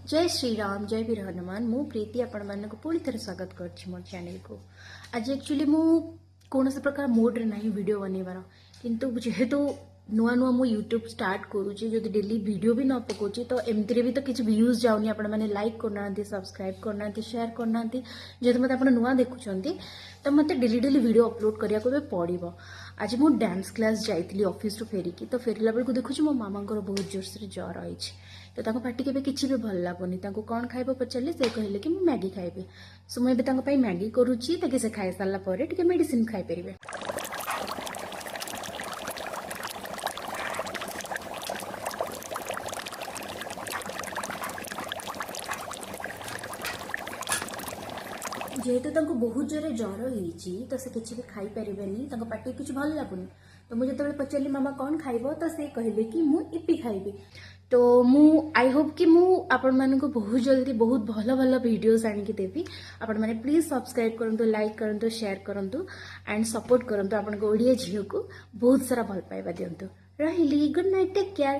जय श्री राम जय वीर हनुमान मु प्रीति आपण मानक पुणी थे स्वागत कर मोर चैनल को। आज एक्चुअली मु कौन से प्रकार मोड रे नहीं वीडियो बनइबार किंतु जेहेतु नुआ नुआ मु यूट्यूब स्टार्ट करूची जो डेली वीडियो भी न पकाउची तो एमती भी तो किसी व्यूज जाऊनी आपण माने लाइक करना सब्सक्राइब करना शेयर करना जेहेतु मत आप नुआ देखुंत तो मत डेली डेली वीडियो अपलोड करिया को पड़ो। आज मु डांस क्लास जाइली ऑफिस रु फेरिकी तो फेरला बेलू देखुची मो मामा बहुत जोर से ज्वर रही तो पार्टी के किसी भी भल लगुनि कौन खाइब पचारे से कहले कि मैगी खाइबे सो मुझे मैगी करुच्ची से खाई सारा मेडिसिन खाई पारे। जेहेतु बहुत जोर ज्वर होती तो से किसी भी खाई पारे पार्टी किसी भल लगुनि तो मुझे जो पचारि मामा कौन खाइब तो से कहले कि मु इपी खाइबी तो मु आई होप कि मु आपण मानक बहुत जल्दी बहुत भल भल वीडियोस आनिकी देवी। आपण माने प्लीज सब्सक्राइब करंतु लाइक करंतु शेयर करंतु एंड सपोर्ट करंतु आपण को ओडिया झियो को बहुत सारा भल पाइबा दियंतु। रहिली गुड नाइट टेक केयर।